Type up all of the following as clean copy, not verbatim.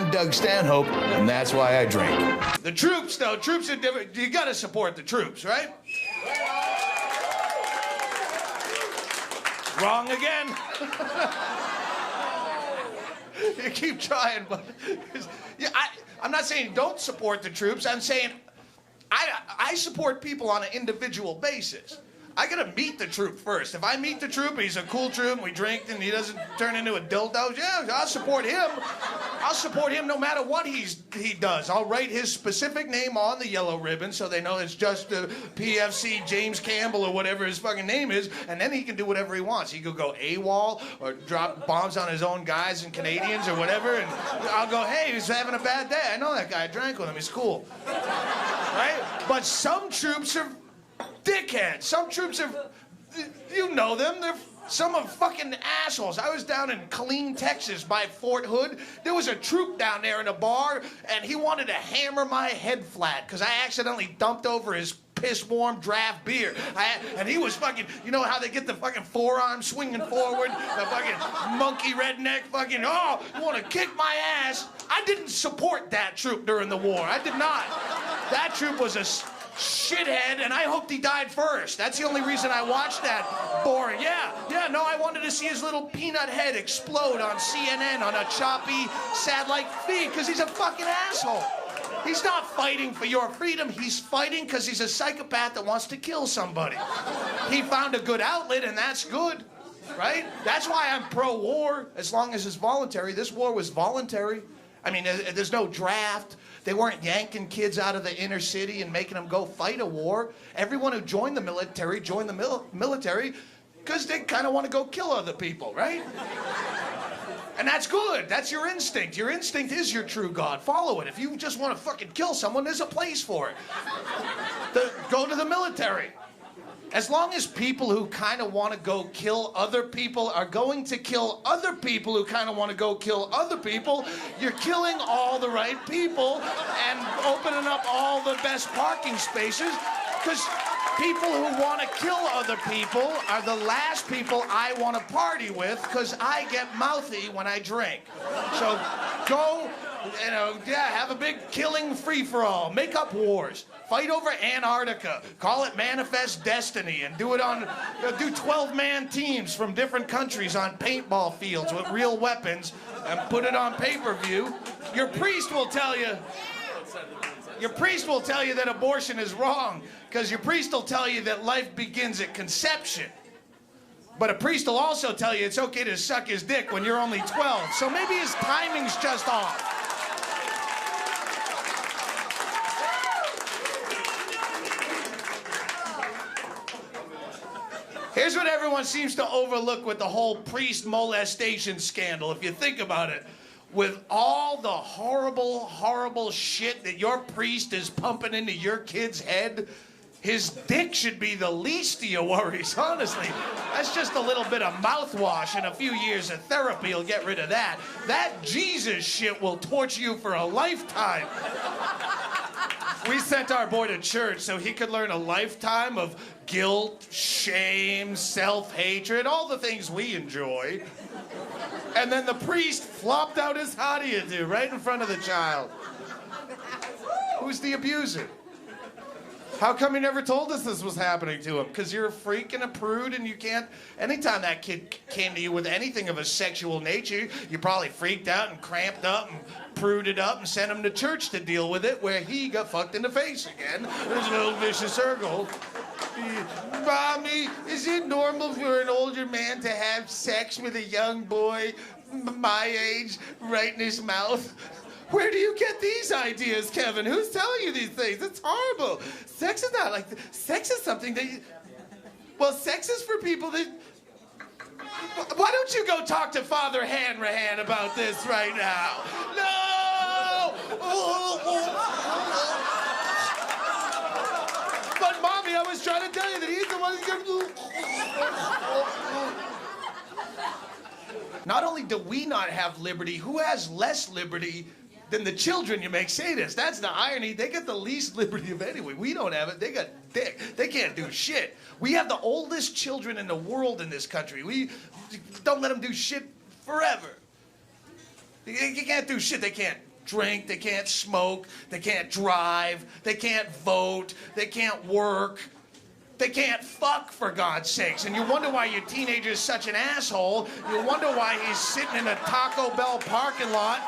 I'm Doug Stanhope, and that's why I drink. The troops, though, troops are different. You gotta support the troops, right? Wrong again. You keep trying, but yeah, I'm not saying don't support the troops. I'm saying I support people on an individual basis. I gotta meet the troop first. If I meet the troop, he's a cool troop, and we drink, and he doesn't turn into a dildo, yeah, I'll support him. I'll support him no matter what he does. I'll write his specific name on the yellow ribbon so they know it's just PFC James Campbell or whatever his fucking name is, and then he can do whatever he wants. He could go AWOL or drop bombs on his own guys and Canadians or whatever, and I'll go, hey, he's having a bad day. I know that guy. I drank with him. He's cool. Right? But some troops are dickheads. Some troops are, you know them, some are fucking assholes. I was down in Killeen, Texas by Fort Hood. There was a troop down there in a bar, and he wanted to hammer my head flat because I accidentally dumped over his piss-warm draft beer. And he was fucking, you know how they get the fucking forearm swinging forward? The fucking monkey redneck fucking, oh, you want to kick my ass? I didn't support that troop during the war. I did not. That troop was a shithead, and I hoped he died first. That's the only reason I watched that boring. Yeah, no, I wanted to see his little peanut head explode on CNN on a choppy satellite feed, because he's a fucking asshole. He's not fighting for your freedom. He's fighting because he's a psychopath that wants to kill somebody. He found a good outlet, and that's good, right? That's why I'm pro-war, as long as it's voluntary. This war was voluntary. I mean, there's no draft. They weren't yanking kids out of the inner city and making them go fight a war. Everyone who joined the military military because they kind of want to go kill other people, right? And that's good. That's your instinct. Your instinct is your true God. Follow it. If you just want to fucking kill someone, there's a place for it. Go to the military. As long as people who kind of want to go kill other people are going to kill other people who kind of want to go kill other people, you're killing all the right people and opening up all the best parking spaces, because people who want to kill other people are the last people I want to party with, because I get mouthy when I drink. So go, have a big killing free-for-all. Make up wars. Fight over Antarctica. Call it Manifest Destiny, and do it on, do 12-man teams from different countries on paintball fields with real weapons, and put it on pay-per-view. Your priest will tell you that abortion is wrong, because your priest will tell you that life begins at conception. But a priest will also tell you it's okay to suck his dick when you're only 12. So maybe his timing's just off. Here's what everyone seems to overlook with the whole priest molestation scandal, if you think about it. With all the horrible, horrible shit that your priest is pumping into your kid's head, his dick should be the least of your worries, honestly. That's just a little bit of mouthwash, and a few years of therapy will get rid of that. That Jesus shit will torture you for a lifetime. We sent our boy to church so he could learn a lifetime of guilt, shame, self-hatred, all the things we enjoy. And then the priest flopped out his "how do you do" right in front of the child. Who's the abuser? How come you never told us this was happening to him? Because you're a freak and a prude, and you can't... Anytime that kid came to you with anything of a sexual nature, you probably freaked out and cramped up and pruded up and sent him to church to deal with it, where he got fucked in the face again. There's an old vicious circle. Mommy, is it normal for an older man to have sex with a young boy my age right in his mouth? Where do you get these ideas, Kevin? Who's telling you these things? It's horrible. Sex is not like... Sex is something that you... Well, sex is for people that... Why don't you go talk to Father Hanrahan about this right now? No! But, Mommy, I was trying to tell you that he's the one who's... Not only do we not have liberty, who has less liberty than the children you make sadists? That's the irony. They get the least liberty of anyone. We don't have it. They got dick. They can't do shit. We have the oldest children in the world in this country. We don't let them do shit forever. You can't do shit they can't drink, they can't smoke, they can't drive, they can't vote, they can't work. They can't fuck, for God's sakes. And you wonder why your teenager is such an asshole. You wonder why he's sitting in a Taco Bell parking lot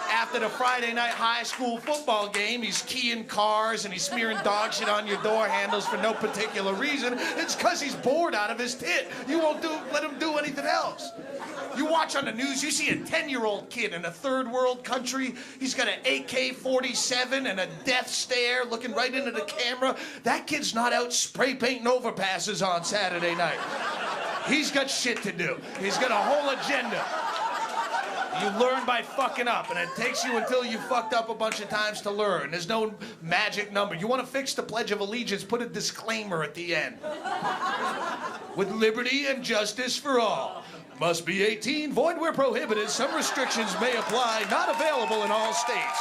after the Friday night high school football game. He's keying cars and he's smearing dog shit on your door handles for no particular reason. It's because he's bored out of his tit. You won't let him do anything else. You watch on the news, you see a 10-year-old kid in a third world country. He's got an AK-47 and a death stare looking right into the camera. That kid's not out spray painting overpasses on Saturday night. He's got shit to do. He's got a whole agenda. You learn by fucking up, and it takes you until you fucked up a bunch of times to learn. There's no magic number. You want to fix the Pledge of Allegiance, put a disclaimer at the end. With liberty and justice for all. Must be 18, void where prohibited. Some restrictions may apply, not available in all states.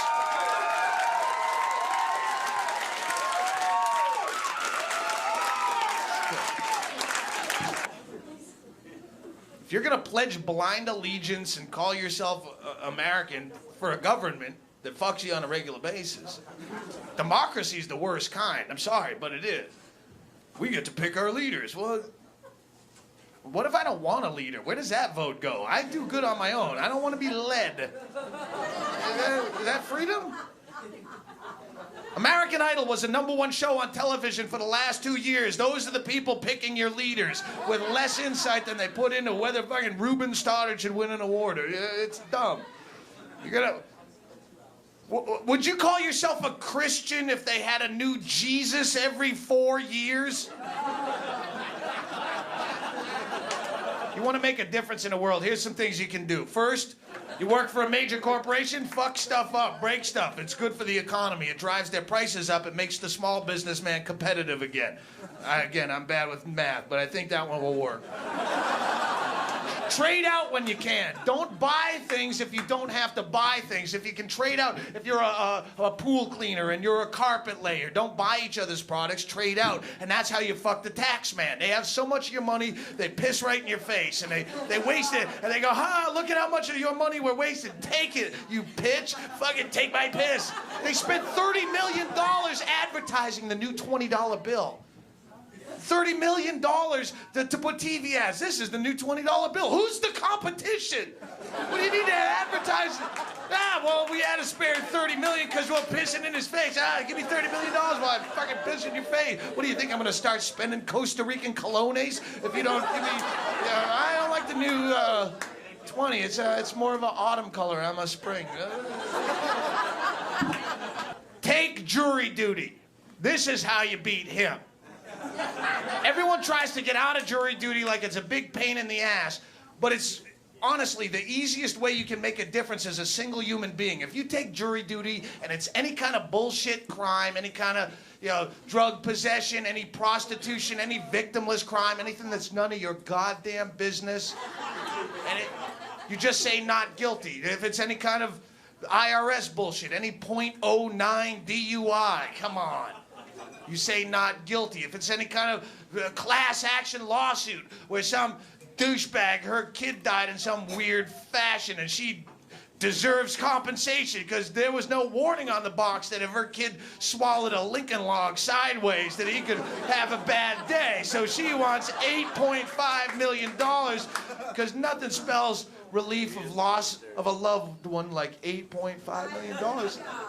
If you're gonna pledge blind allegiance and call yourself American for a government that fucks you on a regular basis, democracy's the worst kind. I'm sorry, but it is. We get to pick our leaders. Well, what if I don't want a leader? Where does that vote go? I do good on my own. I don't want to be led. Is that freedom? American Idol was the #1 show on television for the last 2 years. Those are the people picking your leaders with less insight than they put into whether fucking Ruben Stoddard should win an award. It's dumb. You're gonna... Would you call yourself a Christian if they had a new Jesus every 4 years? You want to make a difference in the world, here's some things you can do. First, you work for a major corporation, fuck stuff up, break stuff. It's good for the economy. It drives their prices up. It makes the small businessman competitive again. Again, I'm bad with math, but I think that one will work. Trade out when you can. Don't buy things if you don't have to buy things. If you can trade out, if you're a pool cleaner and you're a carpet layer, don't buy each other's products, trade out. And that's how you fuck the tax man. They have so much of your money, they piss right in your face, and they waste it, and they go, ha, look at how much of your money we're wasting. Take it, you bitch. Fucking take my piss. They spent $30 million advertising the new $20 bill. $30 million to put TV ads. This is the new $20 bill. Who's the competition? What do you need to advertise? Ah, well, we had to spare $30 million because we're pissing in his face. Ah, give me $30 million while I fucking piss in your face. What do you think? I'm going to start spending Costa Rican colones if you don't give me... I don't like the new 20. It's more of an autumn color. I'm a spring. Take jury duty. This is how you beat him. Everyone tries to get out of jury duty like it's a big pain in the ass, but it's honestly the easiest way you can make a difference as a single human being. If you take jury duty and it's any kind of bullshit crime, any kind of drug possession, any prostitution, any victimless crime, anything that's none of your goddamn business, and you just say not guilty. If it's any kind of IRS bullshit, any .09 DUI, come on. You say not guilty. If it's any kind of class action lawsuit where some douchebag, her kid died in some weird fashion and she deserves compensation because there was no warning on the box that if her kid swallowed a Lincoln log sideways that he could have a bad day. So she wants $8.5 million because nothing spells relief of loss of a loved one like $8.5 million.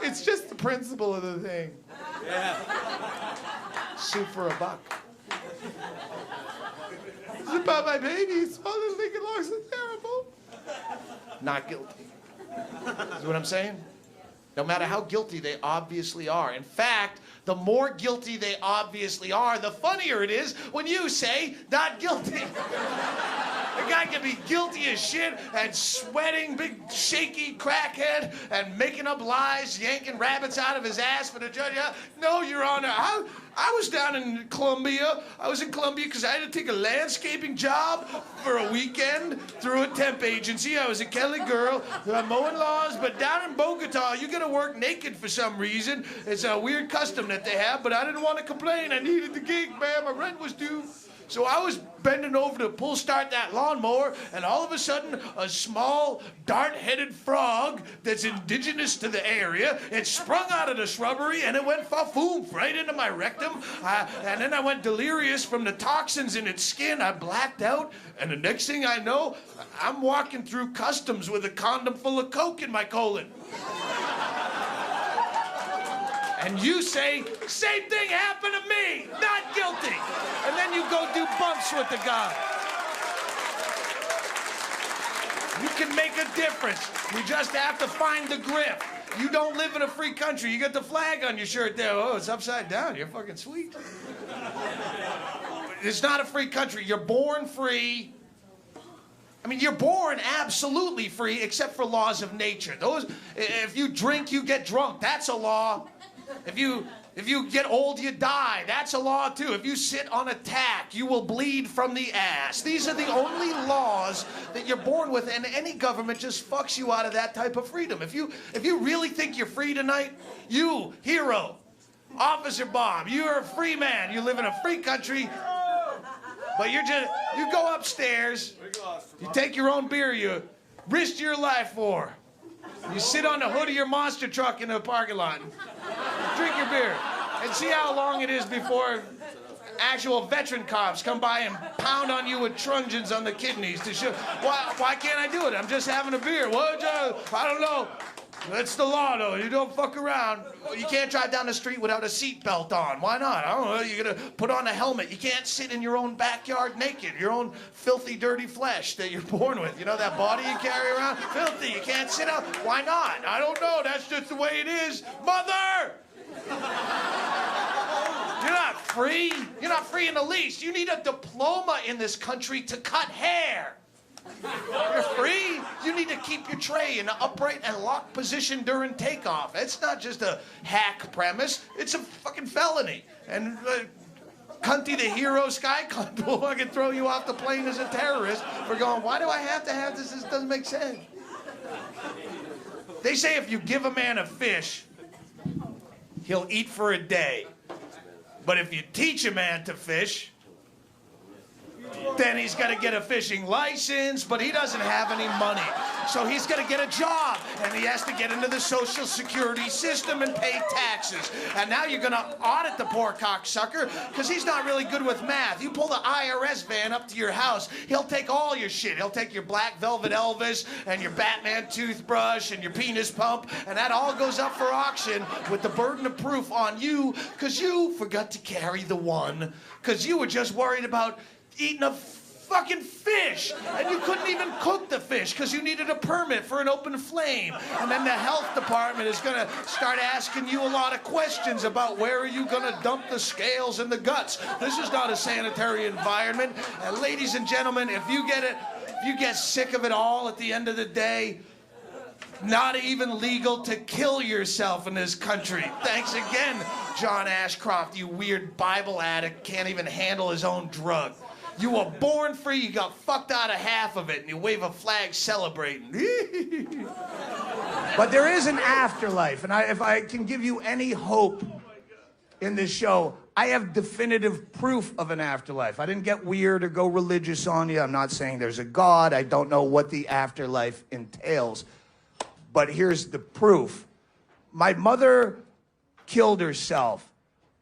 It's just the principle of the thing. Yeah. Sue for $1. It's about my baby. He swallowed Lincoln logs. It's terrible. Not guilty. Is what I'm saying? No matter how guilty they obviously are. In fact, the more guilty they obviously are, the funnier it is when you say not guilty. The guy can be guilty as shit and sweating, big shaky crackhead, and making up lies, yanking rabbits out of his ass for the judge. No, Your Honor, I was down in Colombia. I was in Colombia because I had to take a landscaping job for a weekend through a temp agency. I was a Kelly girl. I'm mowing lawns, but down in Bogota, you gotta work naked for some reason. It's a weird custom that they have, but I didn't want to complain. I needed the gig, man. My rent was due. So I was bending over to pull start that lawnmower, and all of a sudden, a small, dart-headed frog that's indigenous to the area, it sprung out of the shrubbery, and it went fa-foom right into my rectum. And then I went delirious from the toxins in its skin. I blacked out, and the next thing I know, I'm walking through customs with a condom full of coke in my colon. And you say, same thing happened to me, not guilty. And then you go do bumps with the guy. You can make a difference. You just have to find the grip. You don't live in a free country. You got the flag on your shirt there. Oh, it's upside down. You're fucking sweet. It's not a free country. You're born free. I mean, you're born absolutely free, except for laws of nature. If you drink, you get drunk. That's a law. If you get old, you die. That's a law, too. If you sit on a tack, you will bleed from the ass. These are the only laws that you're born with, and any government just fucks you out of that type of freedom. If you really think you're free tonight, you, hero, Officer Bomb, you're a free man. You live in a free country, but you go upstairs, you take your own beer you risked your life for. You sit on the hood of your monster truck in the parking lot and drink your beer and see how long it is before actual veteran cops come by and pound on you with truncheons on the kidneys to show. Why can't I do it? I'm just having a beer. I don't know. That's the law, though. You don't fuck around. You can't drive down the street without a seatbelt on. Why not? I don't know. You're going to put on a helmet. You can't sit in your own backyard naked, your own filthy, dirty flesh that you're born with. You know that body you carry around? Filthy. You can't sit out. Why not? I don't know. That's just the way it is. Mother! You're not free. You're not free in the least. You need a diploma in this country to cut hair. You're free. You need to keep your tray in an upright and locked position during takeoff. It's not just a hack premise. It's a fucking felony. And Cunty the hero, Sky Cunt will fucking throw you off the plane as a terrorist for going, why do I have to have this? This doesn't make sense. They say if you give a man a fish, he'll eat for a day. But if you teach a man to fish, then he's got to get a fishing license, but he doesn't have any money. So he's got to get a job, and he has to get into the Social Security system and pay taxes. And now you're going to audit the poor cocksucker because he's not really good with math. You pull the IRS van up to your house, he'll take all your shit. He'll take your Black Velvet Elvis and your Batman toothbrush and your penis pump, and that all goes up for auction with the burden of proof on you because you forgot to carry the one because you were just worried about eating a fucking fish, and you couldn't even cook the fish because you needed a permit for an open flame. And then the health department is gonna start asking you a lot of questions about where are you gonna dump the scales and the guts. This is not a sanitary environment. And ladies and gentlemen, if you get sick of it all at the end of the day, not even legal to kill yourself in this country. Thanks again, John Ashcroft, you weird Bible addict, can't even handle his own drug. You were born free, you got fucked out of half of it, and you wave a flag celebrating. But there is an afterlife, and if I can give you any hope in this show, I have definitive proof of an afterlife. I didn't get weird or go religious on you. I'm not saying there's a God. I don't know what the afterlife entails. But here's the proof. My mother killed herself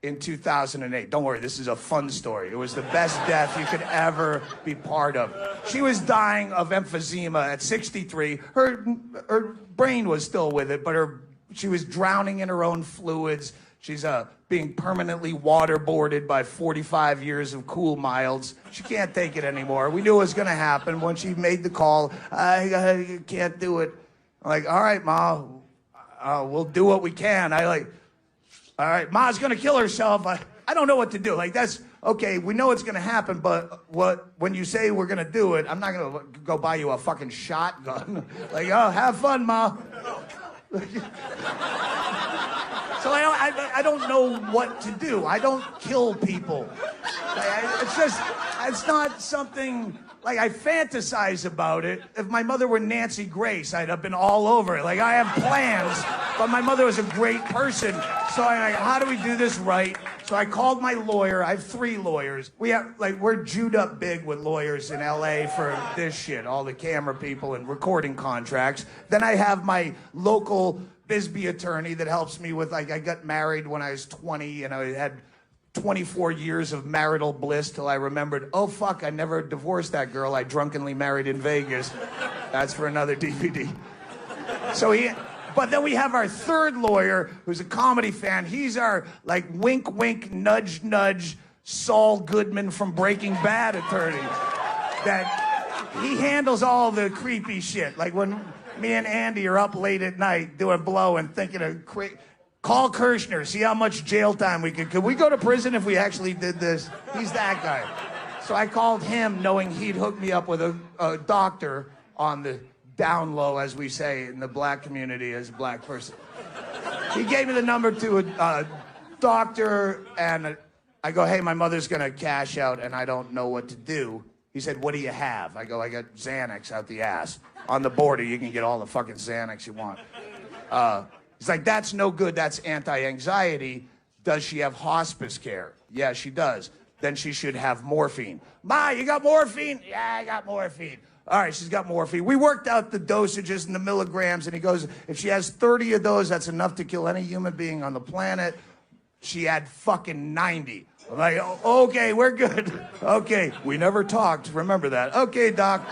in 2008. Don't worry, this is a fun story. It was the best death you could ever be part of. She was dying of emphysema at 63. Her brain was still with it, but she was drowning in her own fluids. She's being permanently waterboarded by 45 years of cool milds. She can't take it anymore. We knew it was going to happen when she made the call. I can't do it. I'm like, all right, Ma, we'll do what we can. All right, Ma's gonna kill herself. I don't know what to do. Like, that's okay. We know it's gonna happen, but when you say we're gonna do it, I'm not gonna go buy you a fucking shotgun. Like, oh, have fun, Ma. So I don't know what to do. I don't kill people. It's not something. Like, I fantasize about it. If my mother were Nancy Grace, I'd have been all over it. Like, I have plans, but my mother was a great person. So I'm like, how do we do this right? So I called my lawyer. I have 3 lawyers. We're Jewed up big with lawyers in LA for this shit, all the camera people and recording contracts. Then I have my local Bisbee attorney that helps me with, like, I got married when I was 20 and I had 24 years of marital bliss till I remembered, oh fuck, I never divorced that girl I drunkenly married in Vegas. That's for another DVD. But then we have our 3rd lawyer, who's a comedy fan. He's our, like, wink, wink, nudge, nudge, Saul Goodman from Breaking Bad attorney. That he handles all the creepy shit. Like when me and Andy are up late at night doing blow and thinking of call Kirshner, see how much jail time we could we go to prison if we actually did this? He's that guy. So I called him knowing he'd hook me up with a doctor on the down low, as we say in the black community as a black person. He gave me the number to a doctor, and I go, hey, my mother's gonna cash out and I don't know what to do. He said, what do you have? I go, I got Xanax out the ass. On the border, you can get all the fucking Xanax you want. He's like, that's no good, that's anti-anxiety. Does she have hospice care? Yeah, she does. Then she should have morphine. Ma, you got morphine? Yeah, I got morphine. All right, she's got morphine. We worked out the dosages and the milligrams, and he goes, if she has 30 of those, that's enough to kill any human being on the planet. She had fucking 90. I'm like, oh, okay, we're good. Okay, we never talked, remember that. Okay, doc.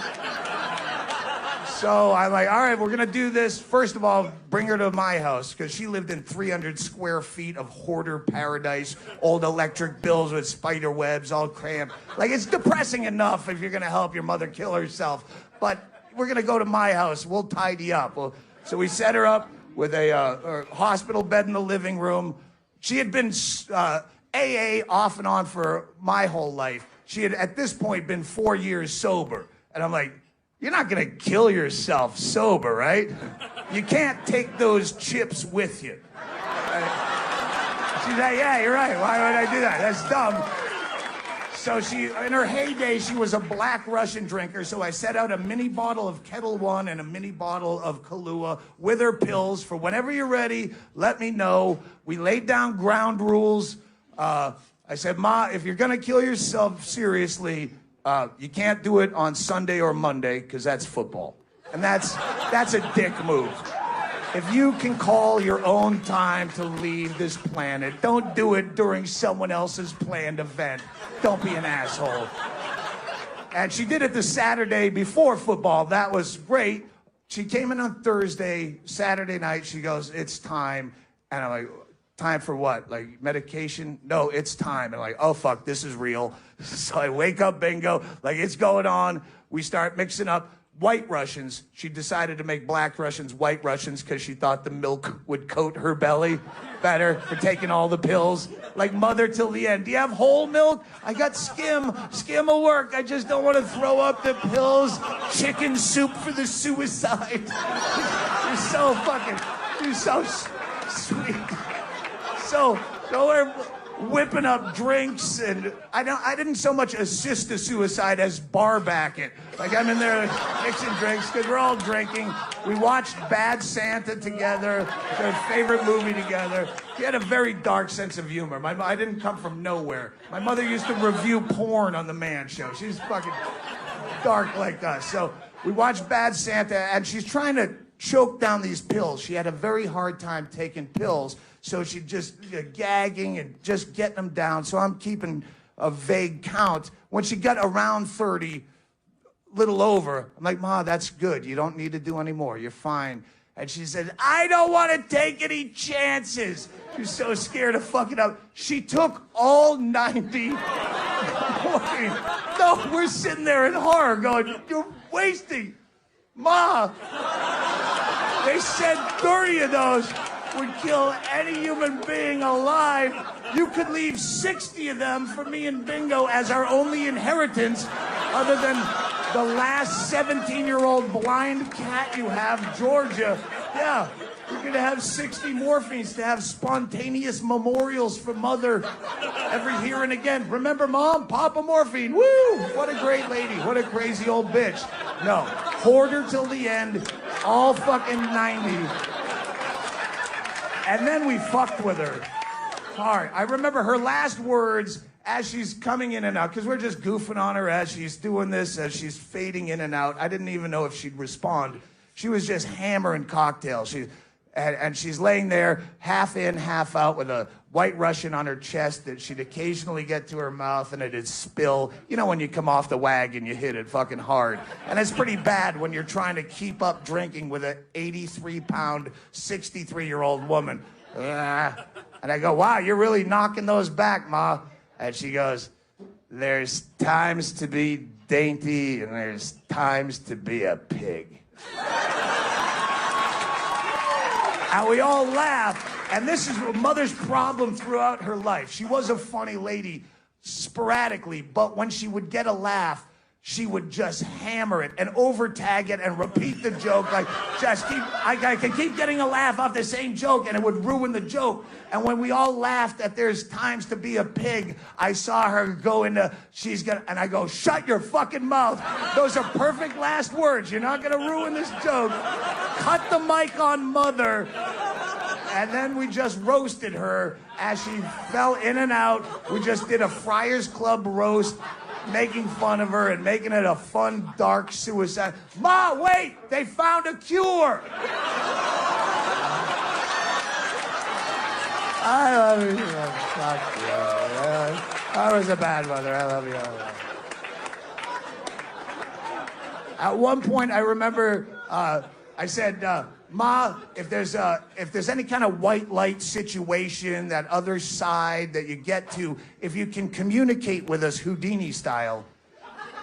So I'm like, all right, we're gonna do this. First of all, bring her to my house, because she lived in 300 square feet of hoarder paradise, old electric bills with spider webs, all cramped. Like, it's depressing enough if you're gonna help your mother kill herself, but we're gonna go to my house, we'll tidy up. So we set her up with a hospital bed in the living room. She had been AA off and on for my whole life. She had, at this point, been 4 years sober. And I'm like, you're not gonna kill yourself sober, right? You can't take those chips with you. She's like, yeah, you're right. Why would I do that? That's dumb. So she, in her heyday, she was a black Russian drinker. So I set out a mini bottle of Kettle One and a mini bottle of Kahlua with her pills for whenever you're ready, let me know. We laid down ground rules. I said, Ma, if you're gonna kill yourself seriously, you can't do it on Sunday or Monday, because that's football. And that's a dick move. If you can call your own time to leave this planet, don't do it during someone else's planned event. Don't be an asshole. And she did it the Saturday before football. That was great. She came in on Thursday, Saturday night, she goes, it's time. And I'm like, time for what? Like medication? No, it's time. And I'm like, oh fuck, this is real. So I wake up, bingo, like it's going on. We start mixing up White Russians. She decided to make Black Russians White Russians because she thought the milk would coat her belly better for taking all the pills. Like mother till the end. Do you have whole milk? I got skim. Skim will work. I just don't want to throw up the pills. Chicken soup for the suicide. You're so fucking, you're so sweet. So we're whipping up drinks, and I didn't so much assist the suicide as bar back it. Like I'm in there mixing drinks because we're all drinking. We watched Bad Santa together, their favorite movie together. He had a very dark sense of humor. I didn't come from nowhere. My mother used to review porn on the Man Show. She's fucking dark like us. So we watched Bad Santa, and she's trying to choke down these pills. She had a very hard time taking pills. So she just gagging and just getting them down. So I'm keeping a vague count. When she got around 30, little over, I'm like, Ma, that's good. You don't need to do any more. You're fine. And she said, I don't want to take any chances. She's so scared of fucking up. She took all 90. No, we're sitting there in horror going, you're wasting. Ma, they said 30 of those would kill any human being alive. You could leave 60 of them for me and Bingo as our only inheritance, other than the last 17-year-old blind cat you have, Georgia. Yeah, you're gonna have 60 morphines to have spontaneous memorials for Mother every here and again. Remember Mom? Papa Morphine. Woo! What a great lady. What a crazy old bitch. No, hoarder till the end, all fucking 90. And then we fucked with her. Hard. I remember her last words as she's coming in and out, because we're just goofing on her as she's doing this, as she's fading in and out. I didn't even know if she'd respond. She was just hammering cocktails. And she's laying there, half in, half out, with a White Russian on her chest that she'd occasionally get to her mouth and it'd spill. You know when you come off the wagon, you hit it fucking hard. And it's pretty bad when you're trying to keep up drinking with an 83-pound, 63-year-old woman. And I go, wow, you're really knocking those back, Ma. And she goes, there's times to be dainty and there's times to be a pig. And we all laugh. And this is Mother's problem throughout her life. She was a funny lady sporadically, but when she would get a laugh, she would just hammer it and overtag it and repeat the joke. Like, just keep, I could keep getting a laugh off the same joke and it would ruin the joke. And when we all laughed at there's times to be a pig, I saw her go into, and I go, shut your fucking mouth. Those are perfect last words. You're not gonna ruin this joke. Cut the mic on Mother. And then we just roasted her as she fell in and out. We just did a Friars Club roast, making fun of her and making it a fun, dark suicide. Ma, wait! They found a cure! I love you. Fuck you. I was a bad mother. I love you. At one point, I remember I said, Ma, if there's any kind of white light situation, that other side that you get to, if you can communicate with us Houdini style,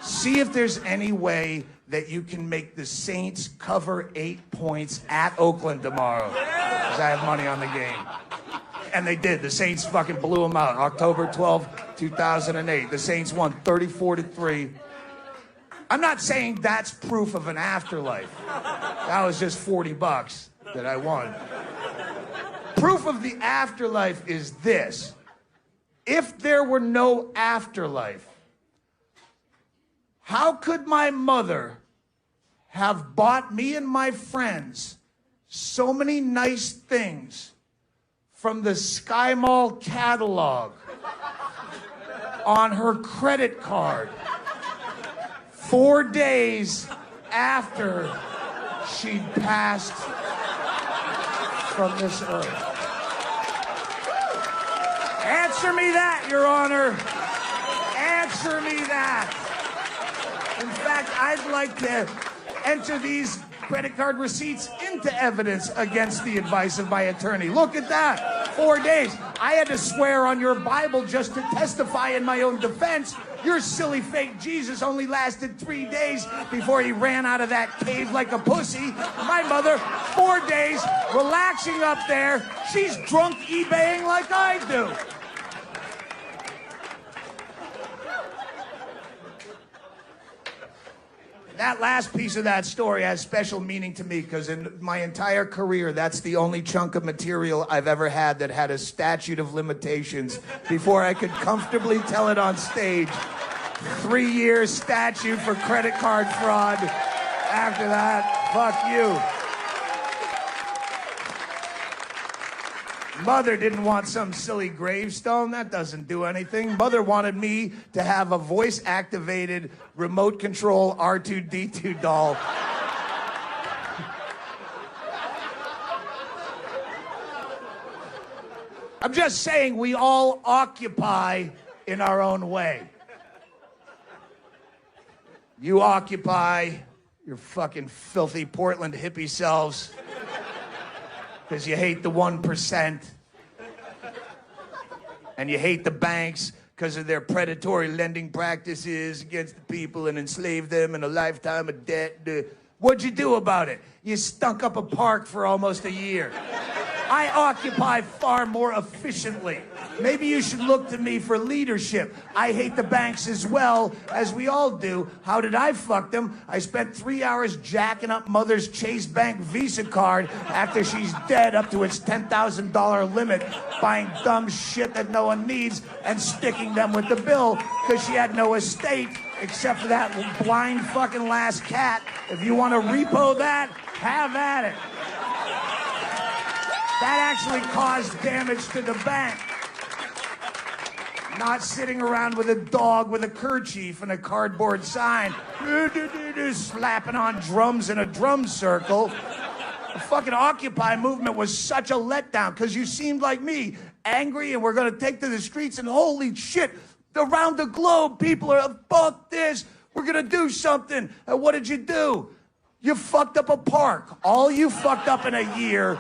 see if there's any way that you can make the Saints cover 8 points at Oakland tomorrow. Because I have money on the game. And they did. The Saints fucking blew them out. October 12, 2008. The Saints won 34-3. I'm not saying that's proof of an afterlife. That was just $40 that I won. Proof of the afterlife is this. If there were no afterlife, how could my mother have bought me and my friends so many nice things from the Sky Mall catalog on her credit card 4 days after she'd passed from this earth? Answer me that, Your Honor. Answer me that. In fact, I'd like to enter these credit card receipts into evidence against the advice of my attorney. Look at that. 4 days. I had to swear on your Bible just to testify in my own defense. Your silly fake Jesus only lasted 3 days before he ran out of that cave like a pussy. My mother, 4 days, relaxing up there. She's drunk eBaying like I do. That last piece of that story has special meaning to me because in my entire career, that's the only chunk of material I've ever had that had a statute of limitations before I could comfortably tell it on stage. 3 years statute for credit card fraud. After that, fuck you. Mother didn't want some silly gravestone. That doesn't do anything. Mother wanted me to have a voice-activated, remote control R2-D2 doll. I'm just saying we all occupy in our own way. You occupy your fucking filthy Portland hippie selves because you hate the 1%. And you hate the banks because of their predatory lending practices against the people and enslave them in a lifetime of debt. What'd you do about it? You stunk up a park for almost a year. I occupy far more efficiently. Maybe you should look to me for leadership. I hate the banks as well, as we all do. How did I fuck them? I spent 3 hours jacking up Mother's Chase Bank Visa card after she's dead up to its $10,000 limit, buying dumb shit that no one needs and sticking them with the bill because she had no estate except for that blind fucking last cat. If you want to repo that, have at it. That actually caused damage to the bank. Not sitting around with a dog with a kerchief and a cardboard sign, slapping on drums in a drum circle. The fucking Occupy movement was such a letdown because you seemed like me, angry, and we're going to take to the streets, and holy shit, around the globe, people are, fuck this, we're going to do something. And what did you do? You fucked up a park. All you fucked up in a year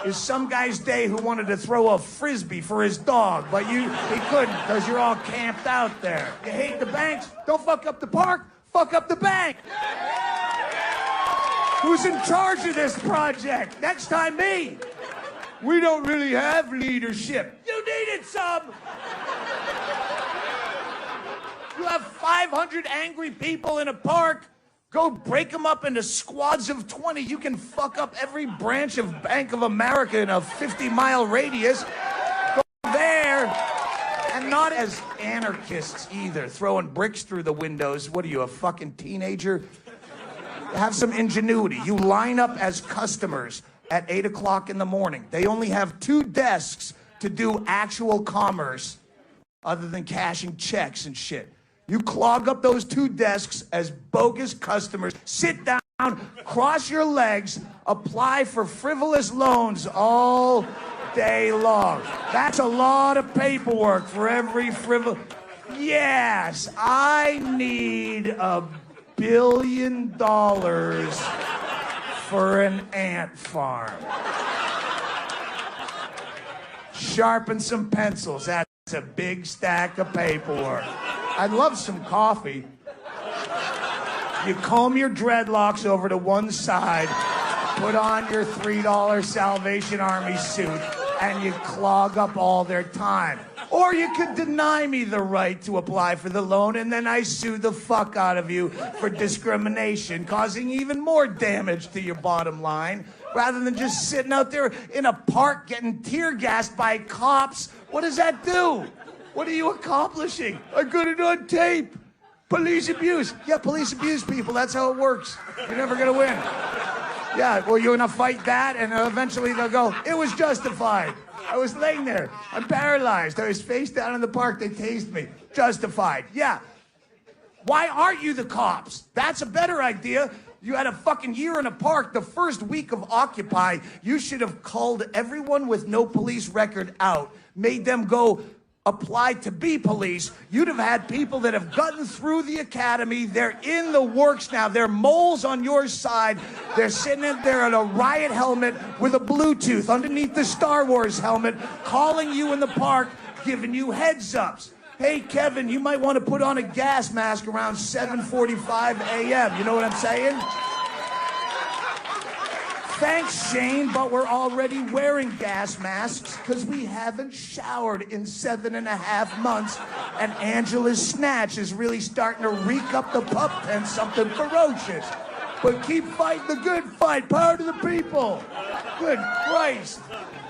is some guy's day who wanted to throw a frisbee for his dog, but he couldn't because you're all camped out there. You hate the banks? Don't fuck up the park, fuck up the bank. Who's in charge of this project? Next time, me. We don't really have leadership. You needed some. You have 500 angry people in a park. Go break them up into squads of 20. You can fuck up every branch of Bank of America in a 50-mile radius. Go there. And not as anarchists either, throwing bricks through the windows. What are you, a fucking teenager? Have some ingenuity. You line up as customers at 8 o'clock in the morning. They only have 2 desks to do actual commerce other than cashing checks and shit. You clog up those 2 desks as bogus customers, sit down, cross your legs, apply for frivolous loans all day long. That's a lot of paperwork for every frivolous... Yes, I need $1 billion for an ant farm. Sharpen some pencils. That's a big stack of paperwork. I'd love some coffee. You comb your dreadlocks over to one side, put on your $3 Salvation Army suit, and you clog up all their time. Or you could deny me the right to apply for the loan, and then I sue the fuck out of you for discrimination, causing even more damage to your bottom line, rather than just sitting out there in a park getting tear gassed by cops. What does that do? What are you accomplishing? I got it on tape. Police abuse. Yeah, police abuse people. That's how it works. You're never going to win. Yeah, well, you're going to fight that, and eventually they'll go, it was justified. I was laying there. I'm paralyzed. I was face down in the park. They tased me. Justified. Yeah. Why aren't you the cops? That's a better idea. You had a fucking year in a park. The first week of Occupy, you should have culled everyone with no police record out, made them go apply to be police. You'd have had people that have gotten through the academy. They're in the works now. They're moles on your side. They're sitting in there in a riot helmet with a Bluetooth underneath the Star Wars helmet, calling you in the park, giving you heads ups. Hey, Kevin, you might want to put on a gas mask around 7:45 a.m. You know what I'm saying? Thanks, Shane, but we're already wearing gas masks because we haven't showered in 7.5 months, and Angela's snatch is really starting to reek up the pup pen something ferocious. But keep fighting the good fight. Power to the people. Good Christ.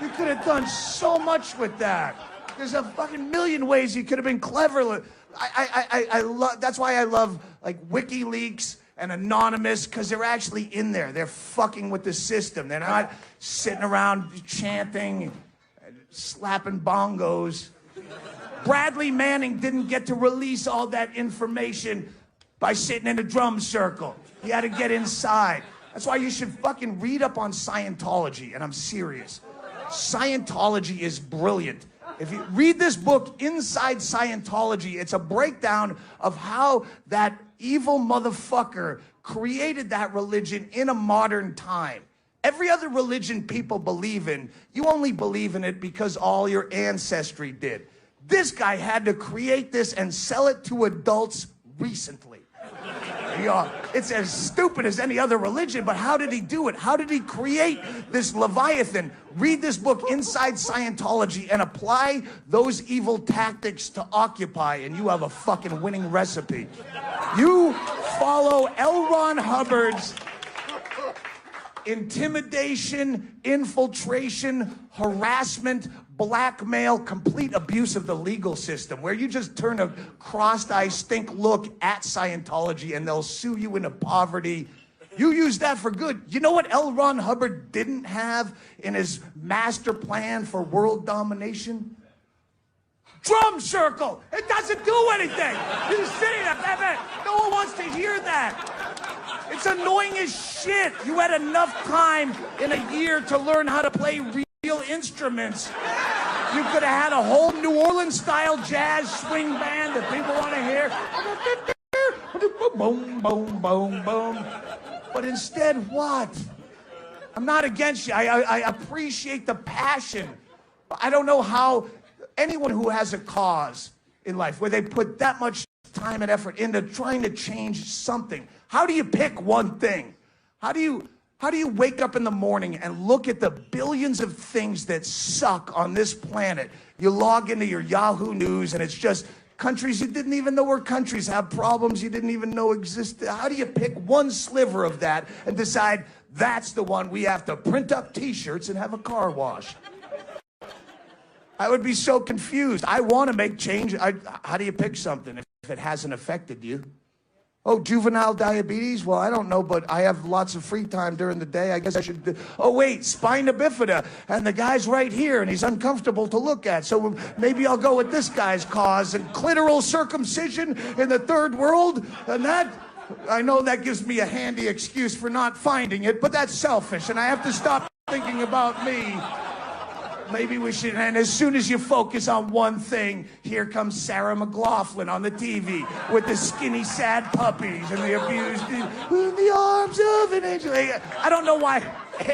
You could have done so much with that. There's a fucking million ways you could have been clever. That's why I love, like, WikiLeaks and Anonymous, because they're actually in there. They're fucking with the system. They're not sitting around chanting, slapping bongos. Bradley Manning didn't get to release all that information by sitting in a drum circle. He had to get inside. That's why you should fucking read up on Scientology, and I'm serious. Scientology is brilliant. If you read this book, Inside Scientology, it's a breakdown of how that evil motherfucker created that religion in a modern time. Every other religion people believe in, you only believe in it because all your ancestry did. This guy had to create this and sell it to adults recently. It's as stupid as any other religion, but how did he do it? How did he create this Leviathan? Read this book, Inside Scientology, and apply those evil tactics to Occupy, and you have a fucking winning recipe. You follow L. Ron Hubbard's intimidation, infiltration, harassment, blackmail, complete abuse of the legal system, where you just turn a crossed-eye stink look at Scientology and they'll sue you into poverty. You use that for good. You know what L. Ron Hubbard didn't have in his master plan for world domination? Drum circle. It doesn't do anything. You're just sitting there. No one wants to hear that. It's annoying as shit. You had enough time in a year to learn how to play real instruments. You could have had a whole New Orleans-style jazz swing band that people want to hear. Boom, boom, boom, boom. But instead, what? I'm not against you. I appreciate the passion. I don't know how anyone who has a cause in life where they put that much time and effort into trying to change something. How do you pick one thing? How do you wake up in the morning and look at the billions of things that suck on this planet? You log into your Yahoo News and it's just countries you didn't even know were countries have problems you didn't even know existed. How do you pick one sliver of that and decide that's the one we have to print up t-shirts and have a car wash? I would be so confused. I want to make change. How do you pick something if it hasn't affected you? Oh, juvenile diabetes? Well, I don't know, but I have lots of free time during the day. I guess I should do... Oh, wait, spina bifida. And the guy's right here, and he's uncomfortable to look at. So maybe I'll go with this guy's cause. And clitoral circumcision in the third world? And that... I know that gives me a handy excuse for not finding it, but that's selfish, and I have to stop thinking about me. Maybe we should, and as soon as you focus on one thing, here comes Sarah McLachlan on the TV with the skinny, sad puppies and the abused in the arms of an angel. I don't know why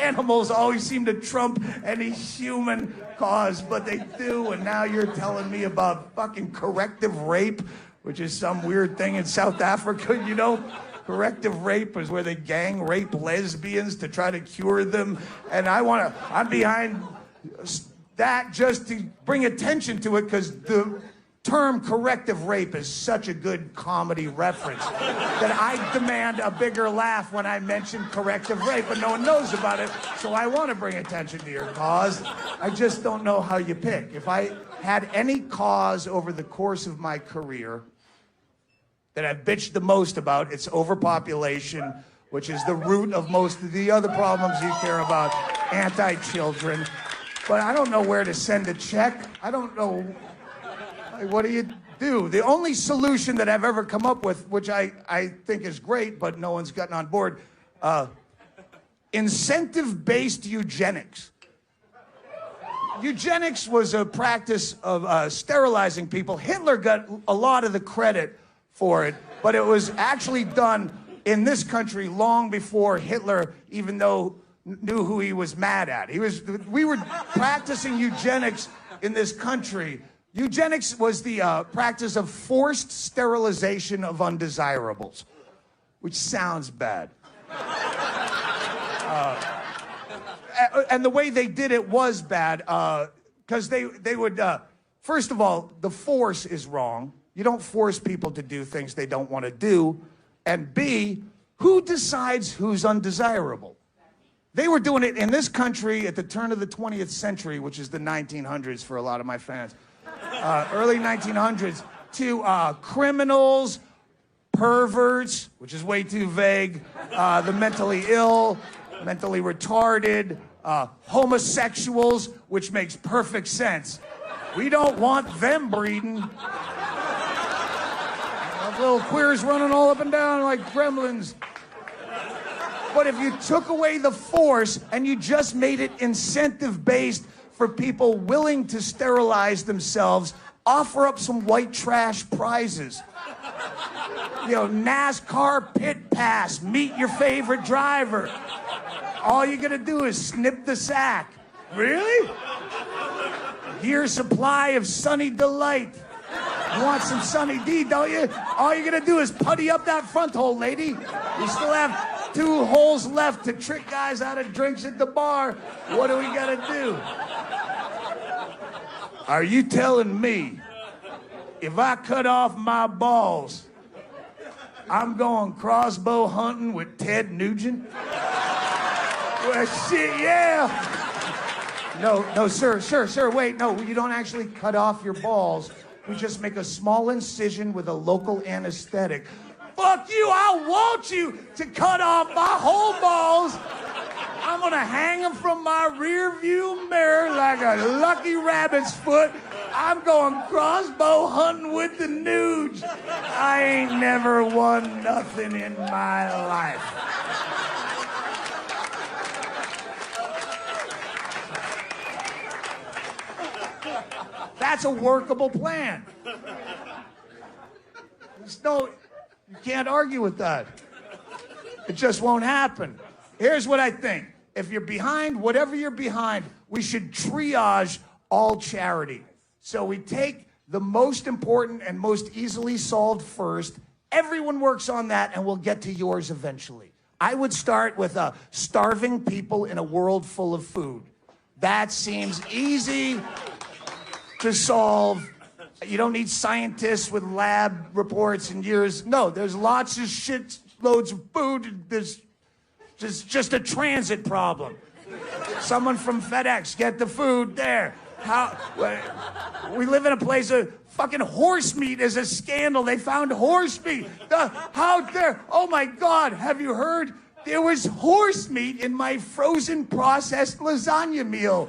animals always seem to trump any human cause, but they do, and now you're telling me about fucking corrective rape, which is some weird thing in South Africa, you know? Corrective rape is where they gang rape lesbians to try to cure them, and I'm behind that just to bring attention to it because the term corrective rape is such a good comedy reference that I demand a bigger laugh when I mention corrective rape, but no one knows about it, so I want to bring attention to your cause. I just don't know how you pick. If I had any cause over the course of my career that I've bitched the most about, it's overpopulation, which is the root of most of the other problems you care about, anti-children. But I don't know where to send a check. I don't know. What do you do? The only solution that I've ever come up with, which I think is great, but no one's gotten on board, incentive-based eugenics. Eugenics was a practice of sterilizing people. Hitler got a lot of the credit for it, but it was actually done in this country long before Hitler even knew who he was mad at. We were practicing eugenics in this country. Eugenics was the practice of forced sterilization of undesirables, which sounds bad. And the way they did it was bad, because they would, first of all, the force is wrong. You don't force people to do things they don't want to do. And B, who decides who's undesirable? They were doing it in this country at the turn of the 20th century, which is the 1900s for a lot of my fans. Early 1900s, to criminals, perverts, which is way too vague, the mentally ill, mentally retarded, homosexuals, which makes perfect sense. We don't want them breeding. Little queers running all up and down like gremlins. But if you took away the force and you just made it incentive-based for people willing to sterilize themselves, offer up some white trash prizes. You know, NASCAR pit pass, meet your favorite driver. All you gotta do is snip the sack. Really? Year supply of Sunny Delight. You want some Sunny D, don't you? All you gotta do is putty up that front hole, lady. You still have 2 holes left to trick guys out of drinks at the bar. What do we gotta do? Are you telling me if I cut off my balls, I'm going crossbow hunting with Ted Nugent? Well, shit, yeah. No, sir, wait, no, you don't actually cut off your balls. We just make a small incision with a local anesthetic. Fuck you, I want you to cut off my whole balls. I'm gonna hang them from my rear view mirror like a lucky rabbit's foot I'm going crossbow hunting with the Nuge. I ain't never won nothing in my life. That's a workable plan. You can't argue with that. It just won't happen. Here's what I think. If you're behind, whatever you're behind, we should triage all charity. So we take the most important and most easily solved first. Everyone works on that, and we'll get to yours eventually. I would start with starving people in a world full of food. That seems easy to solve. You don't need scientists with lab reports and years. No, there's lots of shit, loads of food. There's just a transit problem. Someone from FedEx, get the food there. We live in a place of fucking horse meat is a scandal. They found horse meat. How dare? Oh my God, have you heard? There was horse meat in my frozen processed lasagna meal.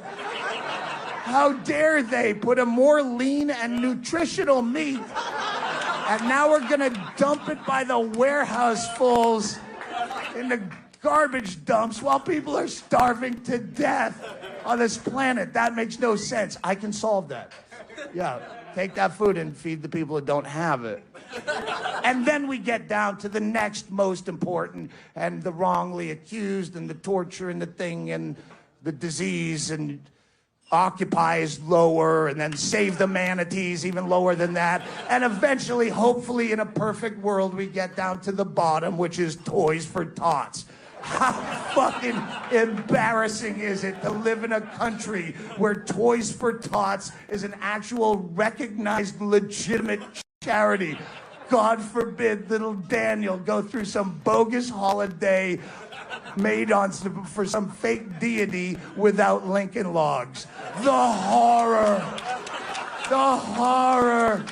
How dare they put a more lean and nutritional meat, and now we're gonna dump it by the warehouse-fulls in the garbage dumps while people are starving to death on this planet. That makes no sense. I can solve that. Yeah, take that food and feed the people that don't have it. And then we get down to the next most important, and the wrongly accused, and the torture, and the thing, and the disease, and Occupy is lower, and then Save the Manatees even lower than that. And eventually, hopefully, in a perfect world, we get down to the bottom, which is Toys for Tots. How fucking embarrassing is it to live in a country where Toys for Tots is an actual recognized, legitimate charity? God forbid little Daniel go through some bogus holiday made for some fake deity without Lincoln Logs. The horror. The horror.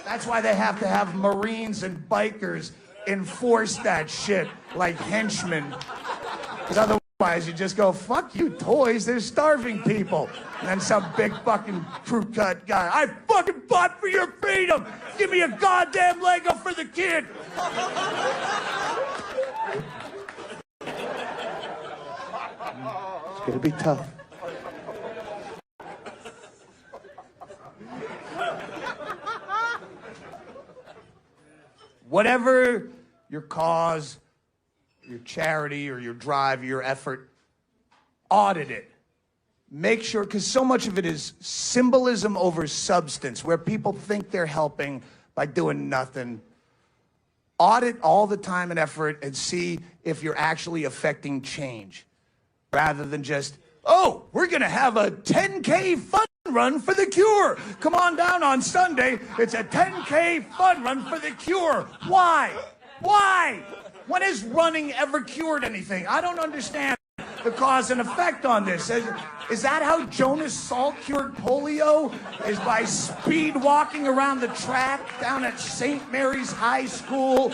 That's why they have to have Marines and bikers enforce that shit like henchmen. Because otherwise you just go, fuck you, toys, there's starving people. And then some big fucking crew cut guy, I fucking fought for your freedom. Give me a goddamn Lego for the kid. It's gonna be tough. Whatever your cause, your charity, or your drive, or your effort, audit it. Make sure, because so much of it is symbolism over substance, where people think they're helping by doing nothing. Audit all the time and effort and see if you're actually affecting change, rather than just, oh, we're going to have a 10K fun run for the cure. Come on down on Sunday. It's a 10K fun run for the cure. Why? Why? When has running ever cured anything? I don't understand the cause and effect on this. Is that how Jonas Salk cured polio? Is by speed walking around the track down at St. Mary's High School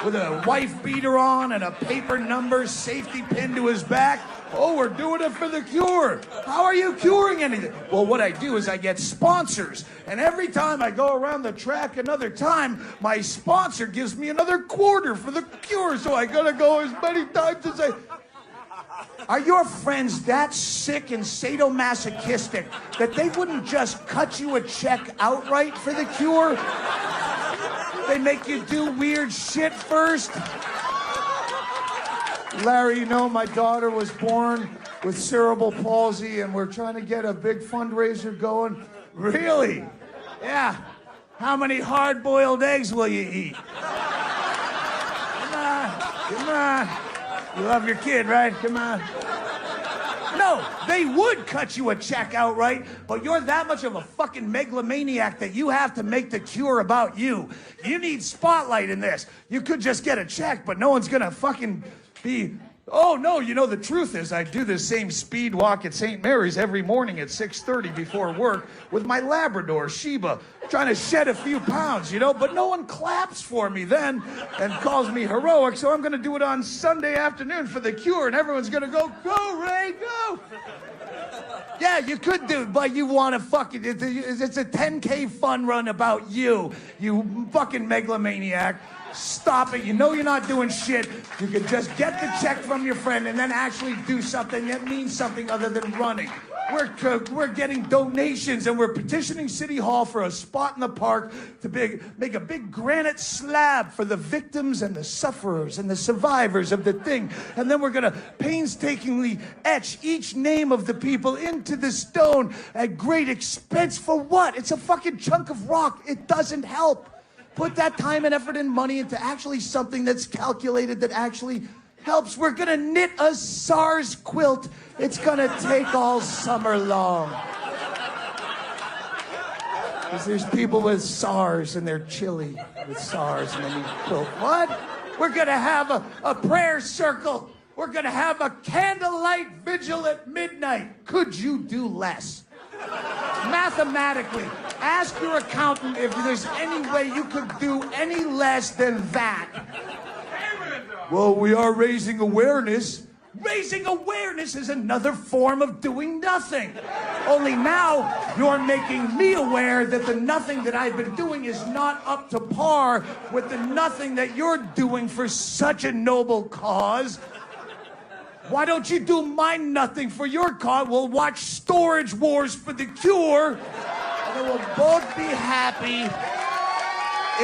with a wife beater on and a paper number safety pin to his back? Oh, we're doing it for the cure. How are you curing anything? Well, what I do is I get sponsors. And every time I go around the track another time, my sponsor gives me another quarter for the cure. So I gotta go as many times as I... Are your friends that sick and sadomasochistic that they wouldn't just cut you a check outright for the cure? They make you do weird shit first? Larry, you know, my daughter was born with cerebral palsy, and we're trying to get a big fundraiser going. Really? Yeah. How many hard-boiled eggs will you eat? Come on. Come on. You love your kid, right? Come on. No, they would cut you a check outright, but you're that much of a fucking megalomaniac that you have to make the cure about you. You need spotlight in this. You could just get a check, but no one's gonna fucking be... Oh, no, you know, the truth is I do this same speed walk at St. Mary's every morning at 6:30 before work with my Labrador, Sheba, trying to shed a few pounds, you know, but no one claps for me then and calls me heroic, so I'm going to do it on Sunday afternoon for the cure, and everyone's going to go, go, Ray, go! Yeah, you could do, but you want to fucking... It's a 10K fun run about you fucking megalomaniac. Stop it. You know you're not doing shit. You could just get the check from your friend and then actually do something that means something other than running. We're getting donations and we're petitioning City Hall for a spot in the park to make a big granite slab for the victims and the sufferers and the survivors of the thing. And then we're going to painstakingly etch each name of the people into the stone at great expense. For what? It's a fucking chunk of rock. It doesn't help. Put that time and effort and money into actually something that's calculated, that actually helps. We're gonna knit a SARS quilt. It's gonna take all summer long. Because there's people with SARS and they're chilly with SARS and they need a quilt. What? We're gonna have a prayer circle. We're gonna have a candlelight vigil at midnight. Could you do less? Mathematically, ask your accountant if there's any way you could do any less than that. Well, we are raising awareness. Raising awareness is another form of doing nothing. Only now you're making me aware that the nothing that I've been doing is not up to par with the nothing that you're doing for such a noble cause. Why don't you do my nothing for your cause? We'll watch Storage Wars for the Cure, and then we'll both be happy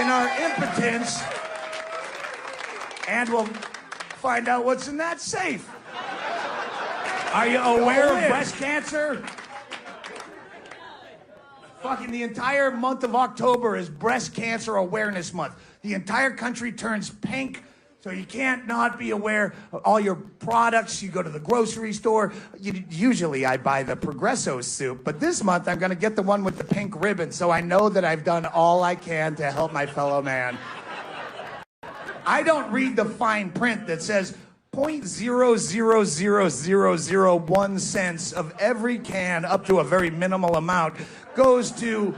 in our impotence, and we'll find out what's in that safe. Are you aware of breast cancer? Fucking the entire month of October is Breast Cancer Awareness Month. The entire country turns pink. So you can't not be aware of all your products. You go to the grocery store. Usually I buy the Progresso soup, but this month I'm gonna get the one with the pink ribbon, so I know that I've done all I can to help my fellow man. I don't read the fine print that says 0.00001 cents of every can, up to a very minimal amount, goes to...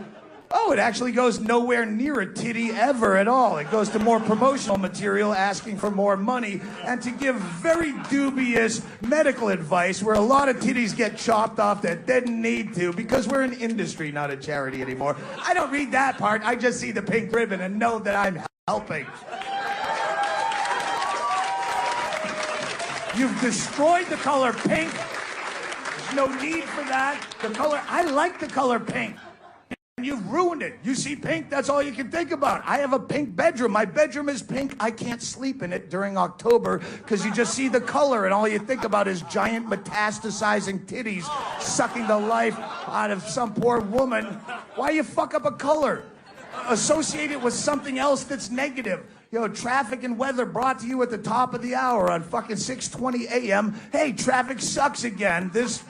Oh, it actually goes nowhere near a titty ever at all. It goes to more promotional material asking for more money and to give very dubious medical advice where a lot of titties get chopped off that didn't need to because we're an industry, not a charity anymore. I don't read that part. I just see the pink ribbon and know that I'm helping. You've destroyed the color pink. There's no need for that. The color, I like the color pink. You've ruined it. You see pink, that's all you can think about. I have a pink bedroom. My bedroom is pink. I can't sleep in it during October because you just see the color and all you think about is giant metastasizing titties sucking the life out of some poor woman. Why you fuck up a color? Associate it with something else that's negative. You know, traffic and weather brought to you at the top of the hour on fucking 6:20 a.m. Hey, traffic sucks again. This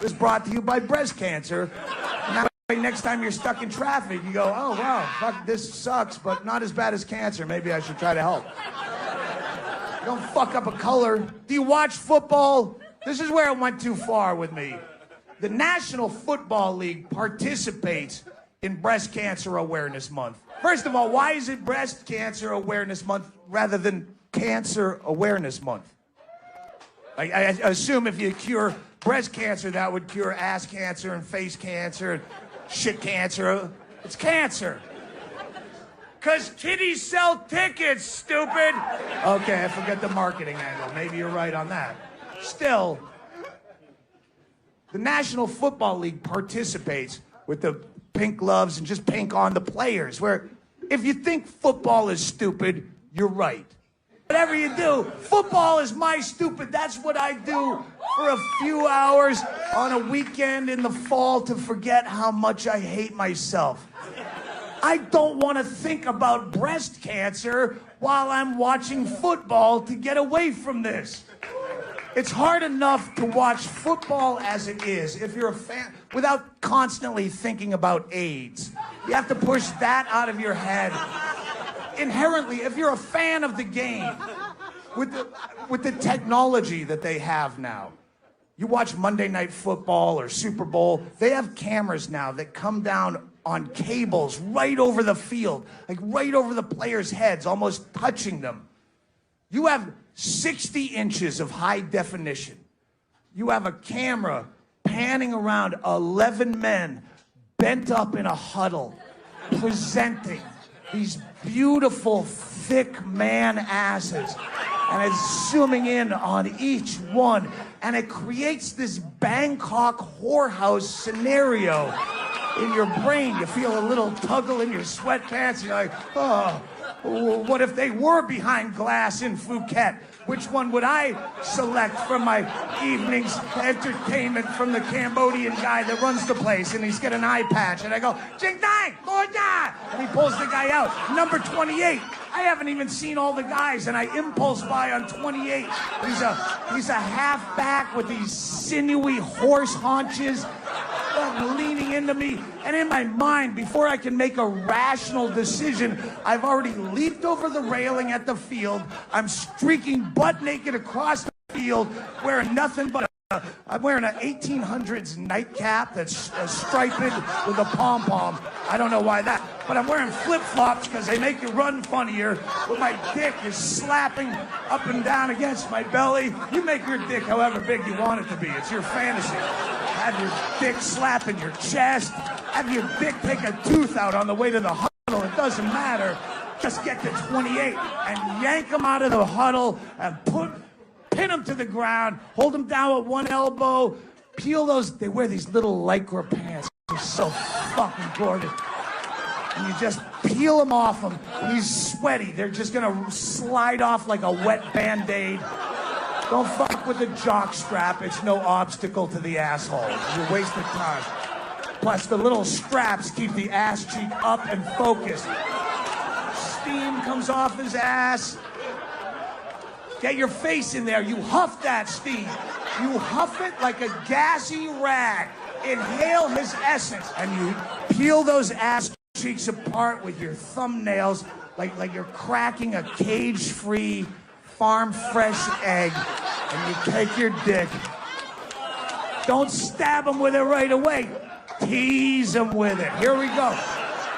is brought to you by breast cancer. Now, next time you're stuck in traffic, you go, oh, wow, fuck, this sucks, but not as bad as cancer. Maybe I should try to help. Don't fuck up a color. Do you watch football? This is where it went too far with me. The National Football League participates in Breast Cancer Awareness Month. First of all, why is it Breast Cancer Awareness Month rather than Cancer Awareness Month? I assume if you cure breast cancer, that would cure ass cancer and face cancer and shit cancer. It's cancer. Because titties sell tickets, stupid. Okay, I forget the marketing angle. Maybe you're right on that. Still, the National Football League participates with the pink gloves and just pink on the players, where if you think football is stupid, you're right. Whatever you do, football is my stupid. That's what I do for a few hours on a weekend in the fall to forget how much I hate myself. I don't want to think about breast cancer while I'm watching football to get away from this. It's hard enough to watch football as it is if you're a fan without constantly thinking about AIDS. You have to push that out of your head. Inherently, if you're a fan of the game, with the technology that they have now, you watch Monday Night Football or Super Bowl, they have cameras now that come down on cables right over the field, like right over the players' heads, almost touching them. You have 60 inches of high definition. You have a camera panning around 11 men bent up in a huddle, presenting these beautiful, thick man asses. And it's zooming in on each one. And it creates this Bangkok whorehouse scenario in your brain. You feel a little tuggle in your sweatpants. You're like, oh, what if they were behind glass in Phuket? Which one would I select from my evening's entertainment from the Cambodian guy that runs the place? And he's got an eye patch. And I go, Jing Dang, Goya! And he pulls the guy out. Number 28. I haven't even seen all the guys, and I impulse buy on 28. He's a halfback with these sinewy horse haunches leaning into me. And in my mind, before I can make a rational decision, I've already leaped over the railing at the field. I'm streaking butt naked across the field, wearing nothing but I'm wearing an 1800s nightcap that's striped with a pom-pom. I don't know why that. But I'm wearing flip-flops because they make you run funnier. But my dick is slapping up and down against my belly. You make your dick however big you want it to be. It's your fantasy. Have your dick slap in your chest. Have your dick take a tooth out on the way to the huddle. It doesn't matter. Just get to 28 and yank them out of the huddle and pin them to the ground, hold them down with one elbow, peel those. They wear these little Lycra pants. They're so fucking gorgeous. And you just peel them off him. He's sweaty. They're just gonna slide off like a wet Band-Aid. Don't fuck with the jock strap. It's no obstacle to the asshole. You're wasting time. Plus, the little straps keep the ass cheek up and focused. Steam comes off his ass. Get your face in there. You huff that steam. You huff it like a gassy rag. Inhale his essence. And you peel those ass cheeks apart with your thumbnails like you're cracking a cage-free, farm-fresh egg. And you take your dick. Don't stab him with it right away. Tease him with it. Here we go.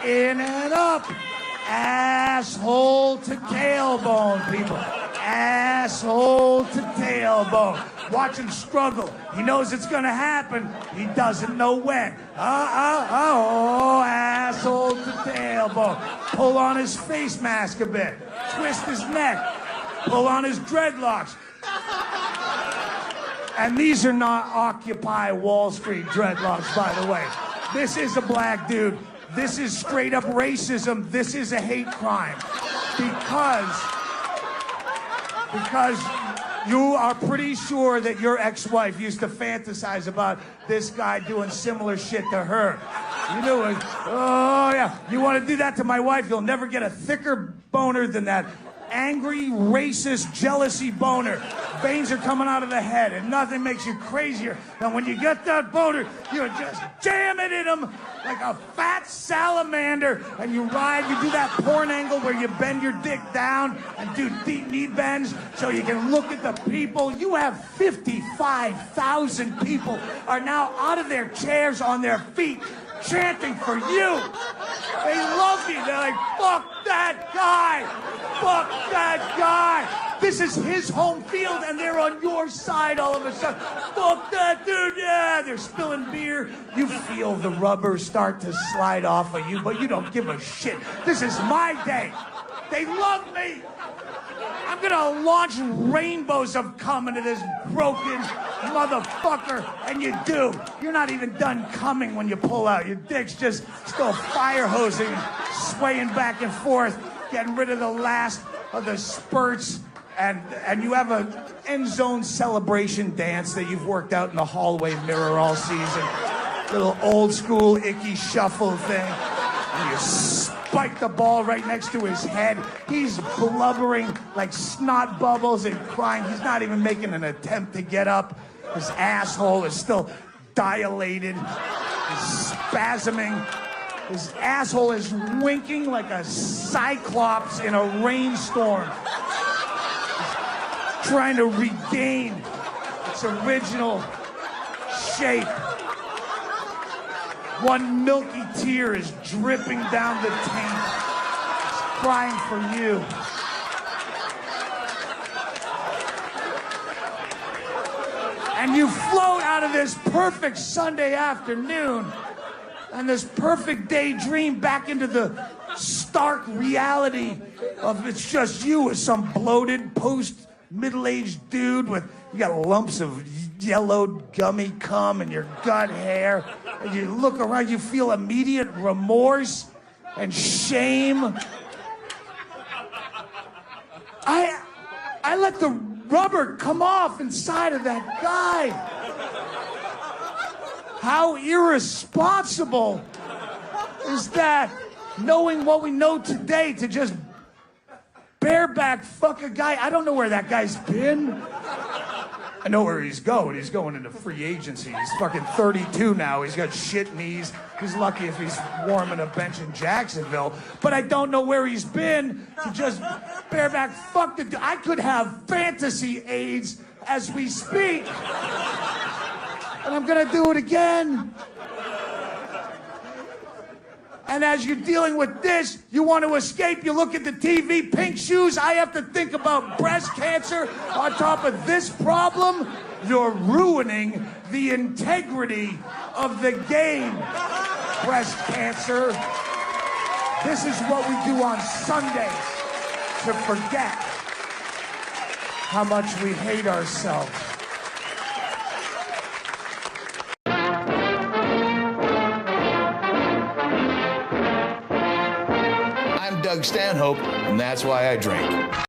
In and up. Asshole to tailbone, people. Asshole to tailbone. Watch him struggle. He knows it's gonna happen. He doesn't know when. Oh, asshole to tailbone. Pull on his face mask a bit. Twist his neck. Pull on his dreadlocks. And these are not Occupy Wall Street dreadlocks, by the way. This is a black dude. This is straight up racism. This is a hate crime. Because you are pretty sure that your ex-wife used to fantasize about this guy doing similar shit to her. You knew it. Oh, yeah. You want to do that to my wife, you'll never get a thicker boner than that. Angry, racist, jealousy boner. Veins are coming out of the head, and nothing makes you crazier than when you get that boner, you just jam it in him like a fat salamander, and you ride, you do that porn angle where you bend your dick down and do deep knee bends so you can look at the people. You have 55,000 people are now out of their chairs on their feet chanting for you. They love you. They're like, fuck that guy. Fuck that guy. This is his home field, and they're on your side all of a sudden. Fuck that dude. Yeah, they're spilling beer. You feel the rubber start to slide off of you, but you don't give a shit. This is my day. They love me. I'm gonna launch rainbows of cum into this broken motherfucker, and you do. You're not even done coming when you pull out. Your dick's just still fire hosing, swaying back and forth, getting rid of the last of the spurts, and you have an end zone celebration dance that you've worked out in the hallway mirror all season. Little old school icky shuffle thing. And you spike the ball right next to his head. He's blubbering like snot bubbles and crying. He's not even making an attempt to get up. His asshole is still dilated. He's spasming. His asshole is winking like a cyclops in a rainstorm. He's trying to regain its original shape. One milky tear is dripping down the taint. It's crying for you. And you float out of this perfect Sunday afternoon and this perfect daydream back into the stark reality of it's just you as some bloated post-middle-aged dude with, you got lumps of yellowed gummy cum in your gut hair, and you look around, you feel immediate remorse and shame. I let the rubber come off inside of that guy. How irresponsible is that, knowing what we know today, to just bareback fuck a guy? I don't know where that guy's been. I know where he's going. He's going into free agency. He's fucking 32 now. He's got shit knees. He's lucky if he's warming a bench in Jacksonville. But I don't know where he's been to just bareback fuck the dude. I could have fantasy AIDS as we speak. And I'm gonna do it again. And as you're dealing with this, you want to escape, you look at the TV, pink shoes, I have to think about breast cancer on top of this problem. You're ruining the integrity of the game, breast cancer. This is what we do on Sundays to forget how much we hate ourselves. I'm Doug Stanhope, and that's why I drink.